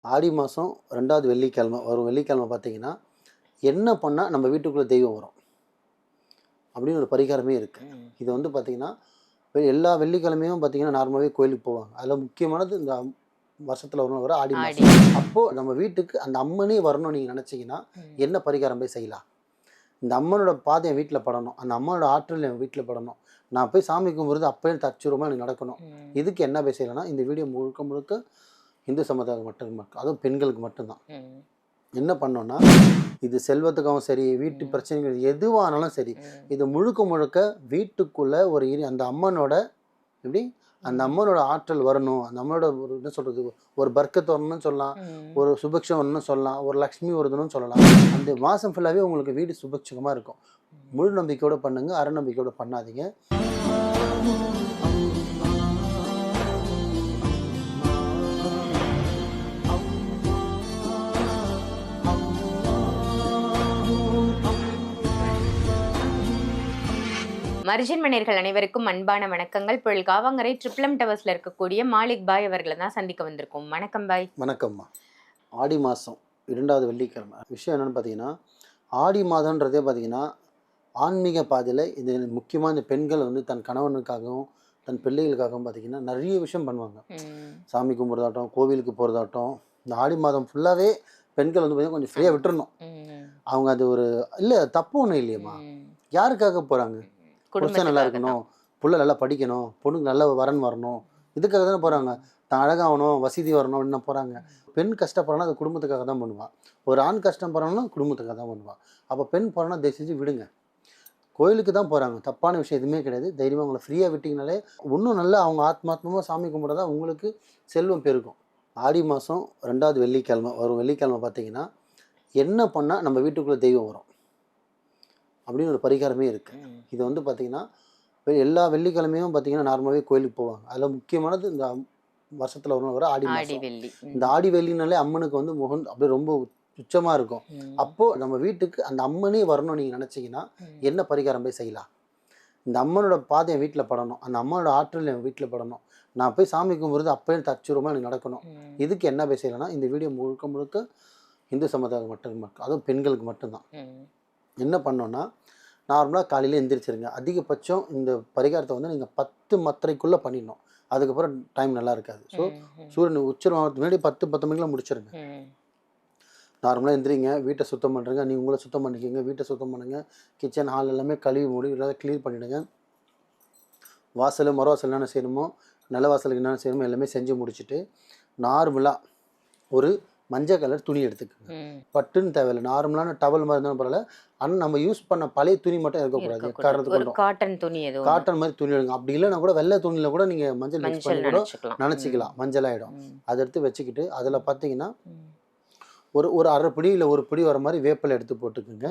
ஆடி மாதம் 2வது வெள்ளிக்கிழமை வரும். வெள்ளிக்கிழமை பார்த்தீங்கன்னா, என்ன பண்ணா நம்ம வீட்டுக்குள்ள தெய்வம் வரும்? அப்படின்னு ஒரு பரிகாரமே இருக்கு. இது வந்து பார்த்தீங்கன்னா, எல்லா வெள்ளிக்கிழமையும் பார்த்தீங்கன்னா, நார்மலாவே கோயிலுக்கு போவாங்க. அதில முக்கியமானது இந்த வருஷத்துல வர ஆடி ஆடி. மாசம். அப்போ நம்ம வீட்டுக்கு அந்த அம்மனே வரணும்னு நீங்க நினைச்சீங்கன்னா, என்ன பரிகாரம் போய் செய்யலாம்? இந்த அம்மனோட பாதம் என் வீட்ல படணும். அந்த அம்மனோட ஆற்றல் என் வீட்ல படணும். நான் போய் சாமி கும்பிடுறது அப்பயே தற்சூரமா எனக்கு நடக்கணும். இதுக்கு என்ன போய் செய்யலாம்னா, இந்த வீடியோ முழுக்க முழுக்க இந்து சமுதாயம் மட்டும் அதுவும் பெண்களுக்கு மட்டும் தான். என்ன பண்ணோம்னா, இது செல்வத்துக்காகவும் சரி, வீட்டு பிரச்சனைகள் எதுவானாலும் சரி, இது முழுக்க முழுக்க வீட்டுக்குள்ள ஒரு அந்த அம்மனோட எப்படி அந்த அம்மனோட ஆற்றல் வரணும். அந்த அம்மனோட ஒரு என்ன சொல்றது, ஒரு பர்க்கத் வரணும்னு சொல்லலாம், ஒரு சுபிக்ஷம் வரணும்னு சொல்லலாம், ஒரு லக்ஷ்மி வருதுன்னு சொல்லலாம். அந்த மாசம் ஃபுல்லாவே உங்களுக்கு வீடு சுபிக்ஷமா இருக்கும். முழு நம்பிக்கையோட பண்ணுங்க, அரை நம்பிக்கையோட பண்ணாதீங்க. மர்ஜின் மணியர்கள் அனைவருக்கும் அன்பான வணக்கங்கள். பொருள் காவாங்கரை ட்ரிப்ளம் டவர்ஸ்ல இருக்கக்கூடிய மாலிக் பாய் அவர்களை தான் சந்திக்க வந்திருக்கோம். வணக்கம் பாய். வணக்கம்மா. ஆடி மாதம் 2வது வெள்ளிக்கிழமை. விஷயம் என்னென்னு பார்த்தீங்கன்னா, ஆடி மாதன்றதே பார்த்தீங்கன்னா, ஆன்மீக பாதையில் இது முக்கியமாக இந்த பெண்கள் வந்து தன் கணவனுக்காகவும் தன் பிள்ளைகளுக்காகவும் பார்த்தீங்கன்னா நிறைய விஷயம் பண்ணுவாங்க. சாமி கும்பிட்றதாகட்டும், கோவிலுக்கு போகிறதாகட்டும், இந்த ஆடி மாதம் ஃபுல்லாகவே பெண்கள் வந்து பார்த்தீங்கன்னா கொஞ்சம் ஃப்ரீயாக விட்டுறணும். அவங்க அது ஒரு இல்லை தப்பு ஒன்றும் இல்லையம்மா. யாருக்காக போகிறாங்க? புருஷன் நல்லா இருக்கணும், புள்ள நல்லா படிக்கணும், பொண்ணுக்கு நல்ல வரன் வரணும், இதுக்காக தானே போகிறாங்க. தான் அழகாகணும், வசதி வரணும் அப்படின்னு போகிறாங்க. பெண் கஷ்டப்படுறனா அது குடும்பத்துக்காக தான் பண்ணுவாள். ஒரு ஆண் கஷ்டப்படுறோம்னா குடும்பத்துக்காக தான் பண்ணுவாள். அப்போ பெண் போகிறோன்னா தயவு செஞ்சு விடுங்க. கோயிலுக்கு தான் போகிறாங்க, தப்பான விஷயம் எதுவுமே கிடையாது. தைரியமாக அவங்கள ஃப்ரீயாக விட்டிங்கனாலே இன்னும் நல்லா அவங்க ஆத்மாத்மமாக சாமி கும்பிட்றதா உங்களுக்கு செல்வம் பெருகும். ஆடி மாதம் 2வது வெள்ளிக்கிழமை வரும். வெள்ளிக்கிழமை பார்த்தீங்கன்னா, என்ன பண்ணால் நம்ம வீட்டுக்குள்ளே தெய்வம் வரும் அப்படின்னு ஒரு பரிகாரமே இருக்குது. இது வந்து பார்த்தீங்கன்னா, எல்லா வெள்ளிக்கிழமையும் பார்த்தீங்கன்னா நார்மலாகவே கோயிலுக்கு போவாங்க. அதில் முக்கியமானது இந்த வருஷத்தில் வர ஆடி மாதம். இந்த ஆடி வெள்ளினாலே அம்மனுக்கு வந்து முகம் அப்படியே ரொம்ப உச்சமாக இருக்கும். அப்போது நம்ம வீட்டுக்கு அந்த அம்மனே வரணும்னு நீங்கள் நினச்சிங்கன்னா, என்ன பரிகாரம் போய் செய்யலாம்? இந்த அம்மனோட பாதம் என் வீட்டில் படணும். அந்த அம்மனோட ஆற்றல் என் வீட்டில் படணும். நான் போய் சாமி கும்பிட்றது அப்பயே தற்சூரமாக எனக்கு நடக்கணும். இதுக்கு என்ன போய் செய்யலாம்னா, இந்த வீடியோ முழுக்க முழுக்க இந்து சமுதாயம் மட்டும் அதுவும் பெண்களுக்கு மட்டும்தான். என்ன பண்ணோன்னா, நார்மலாக காலையில் எந்திரிச்சிருங்க. அதிகபட்சம் இந்த பரிகாரத்தை வந்து நீங்கள் 10 மத்திரைக்குள்ளே பண்ணிடணும். அதுக்கப்புறம் டைம் நல்லா இருக்காது. ஸோ சூரியன் உச்சமாகிறதுக்கு முன்னாடி 10 மணிக்கெலாம் முடிச்சிருங்க. நார்மலாக எந்திரிங்க, வீட்டை சுத்தம் பண்ணுறங்க, நீங்கள் உங்களை சுத்தம் பண்ணிக்கோங்க, வீட்டை சுத்தம் பண்ணுங்கள், கிச்சன் ஹால் எல்லாமே கழுவி மூடி எல்லாம் க்ளீன் பண்ணிவிடுங்க. வாசல் மறுவாசல் என்னென்ன செய்யணுமோ, நில வாசலுக்கு என்னென்ன செய்யணுமோ எல்லாமே செஞ்சு முடிச்சுட்டு, நார்மலாக ஒரு மஞ்சள் கலர் துணி எடுத்துக்கோங்க. பட்டுன்னு தேவையில்லை, நார்மலான டவல் மாதிரி இருந்தாலும் பரவாயில்ல. ஆனால் நம்ம யூஸ் பண்ண பழைய துணி மட்டும் இருக்கக்கூடாது. காட்டன் துணி, காட்டன் மாதிரி துணி எடுங்க. அப்படி இல்லைனா கூட வெள்ளை துணியில் கூட நீங்கள் மஞ்சள் மிக்ஸ் பண்ணி கூட நினச்சிக்கலாம். மஞ்சள் ஆகிடும். அதை எடுத்து வச்சுக்கிட்டு அதில் பார்த்தீங்கன்னா ஒரு அரை பிடி இல்லை ஒரு பிடி வர மாதிரி வேப்பிலை எடுத்து போட்டுக்குங்க.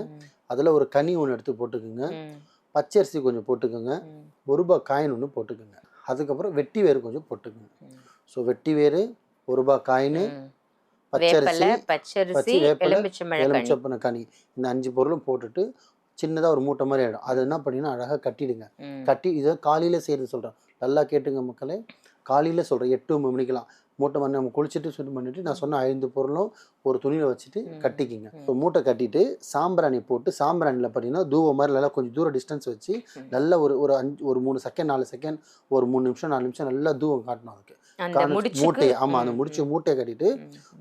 அதில் ஒரு கனி ஒன்று எடுத்து போட்டுக்குங்க. பச்சரிசி கொஞ்சம் போட்டுக்கோங்க. ₹1 காயின் ஒன்று போட்டுக்கோங்க. அதுக்கப்புறம் வெட்டி வேறு கொஞ்சம் போட்டுக்குங்க. ஸோ வெட்டி வேறு, ₹1 காயின், பச்சரிசி, வேப்பிலை, எலுமிச்சம்பழ கனி, இந்த 5 பொருளும் போட்டுட்டு சின்னதாக ஒரு மூட்டை மாதிரி ஆகிடும். அதை என்ன பண்ணிங்கன்னா அழகாக கட்டிடுங்க. கட்டி இதை காலையில் செய்கிறது சொல்கிறேன், நல்லா கேட்டுங்க மக்களே. காலையில் சொல்கிறேன் 8-9 மணிக்கெலாம் மூட்டை பண்ணி நம்ம குளிச்சுட்டு சுத்தம் பண்ணிவிட்டு நான் சொன்ன 5 பொருளும் ஒரு துணியில் வச்சுட்டு கட்டிக்கிங்க. ஸோ மூட்டை கட்டிட்டு சாம்பிராணி போட்டு, சாம்பிராணியில் பார்த்தீங்கன்னா தூவம் மாதிரி நல்லா கொஞ்சம் தூரம் டிஸ்டன்ஸ் வச்சு நல்லா ஒரு 3 செகண்ட் 4 செகண்ட் ஒரு 3 நிமிஷம் 4 நிமிஷம் நல்லா தூவம் காட்டணும். அதுக்கு மூட்டையை அந்த முடிச்ச மூட்டையை கட்டிட்டு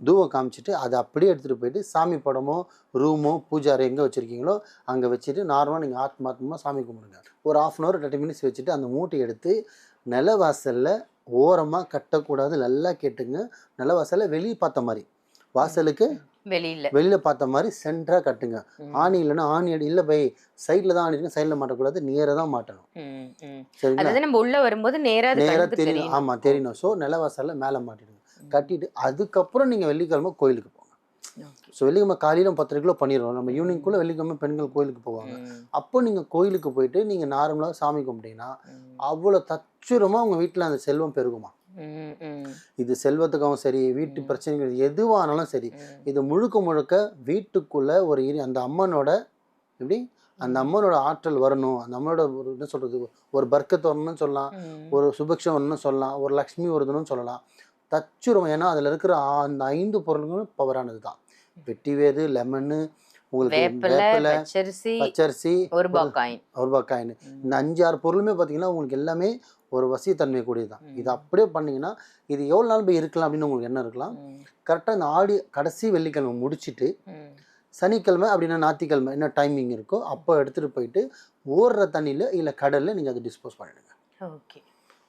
தூவம் காமிச்சிட்டு அதை அப்படியே எடுத்துகிட்டு போயிட்டு சாமி படமோ ரூமோ பூஜாரை எங்கே வச்சுருக்கீங்களோ அங்கே வச்சுட்டு நார்மலாக நீங்கள் ஆத்மாத்மா சாமி கும்பிடுங்க. ஒரு 1/2 hour 30 minutes வச்சுட்டு அந்த மூட்டையை எடுத்து நிலவாசலில் ஓரமாக கட்டக்கூடாது. நல்லா கேட்டுங்க. நிலவாசலில் வெளியே பார்த்த மாதிரி, வாசலுக்கு வெளியில பார்த்த மாதிரி சென்டராக கட்டுங்க. ஆணி இல்லைன்னா ஆணி இல்லை பை சைடில் தான் ஆணி இருக்கு, சைடில் மாட்டக்கூடாது, நேராக தான் மாட்டணும். சரிங்களா? நம்ம உள்ள வரும்போது நேராக தெரியணும். ஆமாம் தெரியணும். ஸோ நிலவாசலில் மேலே மாட்டிடுங்க. கட்டிட்டு அதுக்கப்புறம் நீங்கள் வெள்ளிக்கிழமை கோயிலுக்கு போங்க. ஸோ வெள்ளிக்கிழமை காலையில் 10:30 பண்ணிடுவோம். நம்ம ஈவினிங்குள்ளே வெள்ளிக்கிழமை பெண்கள் கோயிலுக்கு போவாங்க. அப்போ நீங்கள் கோயிலுக்கு போயிட்டு நீங்கள் நார்மலாக சாமி கும்பிட்டீங்கன்னா அவ்வளோ தச்சுரமாக உங்கள் வீட்டில் அந்த செல்வம் பெருகுமா. இது செல்வத்துக்காகவும் சரி, வீட்டு பிரச்சனைகள் எதுவானாலும் சரி, இது முழுக்க முழுக்க வீட்டுக்குள்ள ஒரு அந்த அம்மனோட எப்படி அந்த அம்மனோட ஆற்றல் வரணும். அந்த அம்மனோட ஒரு என்ன சொல்றது, ஒரு பர்க்கத் வரணும்னு சொல்லலாம், ஒரு சுபிக்ஷம் வரணும்னு சொல்லலாம், ஒரு லக்ஷ்மி வருதுன்னு சொல்லலாம். தச்சுரும். ஏன்னா அதில் இருக்கிற அந்த 5 பொருளுங்களும் பவரானது தான். வெட்டி வேறு, லெமனு, உங்களுக்கு வேப்பிலை, பச்சரிசி, ஒரு காயின், இந்த 5-6 பொருளுமே பார்த்தீங்கன்னா உங்களுக்கு எல்லாமே ஒரு வசியத்தன்மை கூடியது தான். இது அப்படியே பண்ணிங்கன்னா இது எவ்வளோ நாள் போய் இருக்கலாம் அப்படின்னு உங்களுக்கு என்ன இருக்கலாம். கரெக்டாக இந்த கடைசி வெள்ளிக்கிழமை முடிச்சுட்டு சனிக்கிழமை அப்படின்னா ஞாயிற்றுக்கிழமை என்ன டைமிங் இருக்கோ அப்போ எடுத்துகிட்டு போயிட்டு ஓடுற தண்ணியில் இல்லை கடலில் நீங்கள் அதை டிஸ்போஸ் பண்ணிடுங்க. ஓகே.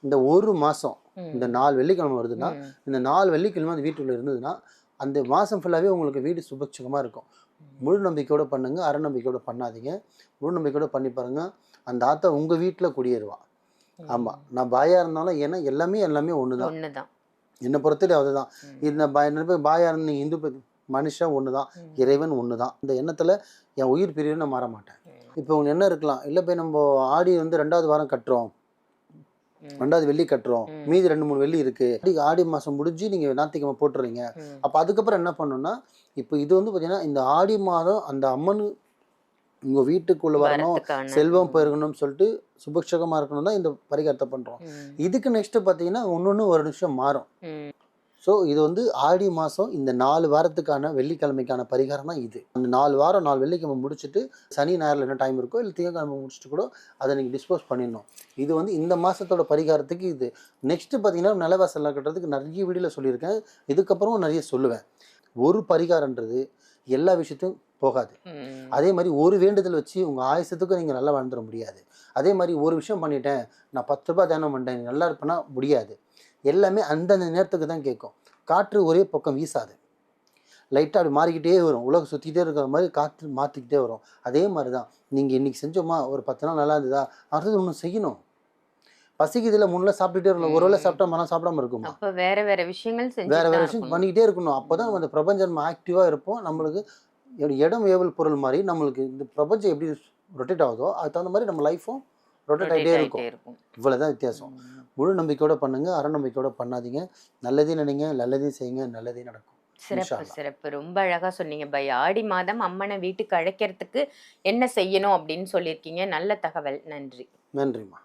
இந்த ஒரு மாதம் இந்த 4 வெள்ளிக்கிழமை வருதுன்னா இந்த 4 வெள்ளிக்கிழமை அந்த வீட்டுக்குள்ளே இருந்ததுன்னா அந்த மாதம் ஃபுல்லாகவே உங்களுக்கு வீடு சுபட்சமாக இருக்கும். முழு நம்பிக்கையோடு பண்ணுங்கள், அரை நம்பிக்கையோடு பண்ணாதீங்க. முழு நம்பிக்கையோடு பண்ணி பாருங்கள். அந்த ஆத்தா உங்கள் வீட்டில் குடியேறுவான். ஆமாம், நான் பாயாக இருந்தாலும் ஏன்னா எல்லாமே ஒன்று தான். என்னை பொறுத்தவரை அதுதான். இந்த பாயாக இருந்த இந்து மனுஷா ஒன்று தான், இறைவன் ஒன்று தான். இந்த எண்ணத்தில் என் உயிர் பிரிவு நான் மாற மாட்டேன். இப்போ உங்களுக்கு என்ன இருக்கலாம், இல்லை போய் நம்ம ஆடி 2வது வாரம் கட்டுறோம், 2வது வெள்ளி கட்டுறோம், மீதி 2-3 வெள்ளி இருக்கு, ஆடி மாதம் முடிஞ்சு நீங்கள் ஞாயிற்றுக்கிழமை போட்டுறீங்க. அப்போ அதுக்கப்புறம் என்ன பண்ணணும்னா, இப்போ இது பார்த்தீங்கன்னா இந்த ஆடி மாதம் அந்த அம்மன் உங்கள் வீட்டுக்குள்ளே வரணும், செல்வம் பெருகணும்னு சொல்லிட்டு சுபக்ஷகமாக இருக்கணும் தான் இந்த பரிகாரத்தை பண்ணுறோம். இதுக்கு நெக்ஸ்ட்டு பார்த்தீங்கன்னா ஒன்று ஒரு நிமிஷம் மாறும். ஸோ இது ஆடி மாதம் இந்த 4 வாரத்துக்கான வெள்ளிக்கிழமைக்கான பரிகாரம் தான் இது. அந்த 4 வாரம் 4 வெள்ளிக்கிழமை முடிச்சுட்டு சனி ஞாயிறில் என்ன டைம் இருக்கோ இல்லை திங்கக்கிழமை முடிச்சுட்டு கூட அதை நீங்கள் டிஸ்போஸ் பண்ணிடணும். இது இந்த மாதத்தோட பரிகாரத்துக்கு இது. நெக்ஸ்ட்டு பார்த்தீங்கன்னா நிலவாசல் கட்டுறதுக்கு நிறைய வீடியோவில் சொல்லியிருக்கேன், இதுக்கப்புறமும் நிறைய சொல்லுவேன். ஒரு பரிகாரன்றது எல்லா விஷயத்தையும் போகாது. அதே மாதிரி ஒரு வேண்டுதல் வச்சு உங்கள் ஆயுசத்துக்கும் நீங்கள் நல்லா வாழ்ந்துட முடியாது. அதே மாதிரி ஒரு விஷயம் பண்ணிட்டேன், நான் 10 ரூபாய் தியானம் பண்ணிட்டேன் நல்லா இருப்பேன்னா முடியாது. எல்லாமே அந்தந்த நேரத்துக்கு தான் கேட்கும். காற்று ஒரே பக்கம் வீசாது, லைட்டாக அப்படி மாறிக்கிட்டே வரும். உலகம் சுற்றிக்கிட்டே இருக்கிற மாதிரி காற்று மாற்றிக்கிட்டே வரும். அதே மாதிரி தான் நீங்கள் இன்றைக்கி செஞ்சோமா, ஒரு 10 நாள் நல்லா இருந்ததா, அடுத்தது ஒன்று செய்யணும். பசிக்குதில் முன்னே சாப்பிட்டுட்டே இருக்கணும், ஒரு வேளை சாப்பிட்டா மனம் சாப்பிடாம இருக்குமா, வேற விஷயங்கள் பண்ணிக்கிட்டே இருக்கணும். அப்போ தான் அந்த பிரபஞ்சம் ஆக்டிவாக இருப்போம். நம்மளுக்கு இடம் ஏவல் பொருள் மாதிரி நம்மளுக்கு இந்த பிரபஞ்சம் எப்படி ரொட்டேட் ஆகுதோ அதுக்கு தகுந்த மாதிரி நம்ம லைஃப்பும் ரொட்டேட் ஆகிட்டே இருக்கும். இவ்வளோதான் வித்தியாசம். முழு நம்பிக்கையோட பண்ணுங்க, அரை நம்பிக்கையோட பண்ணாதீங்க. நல்லதே நினைங்க, நல்லதே செய்யுங்க, நல்லதே நடக்கும். சிறப்பு. ரொம்ப அழகா சொன்னீங்க பை. ஆடி மாதம் அம்மனை வீட்டுக்கு அழைக்கிறதுக்கு என்ன செய்யணும் அப்படின்னு சொல்லியிருக்கீங்க. நல்ல தகவல். நன்றிம்மா.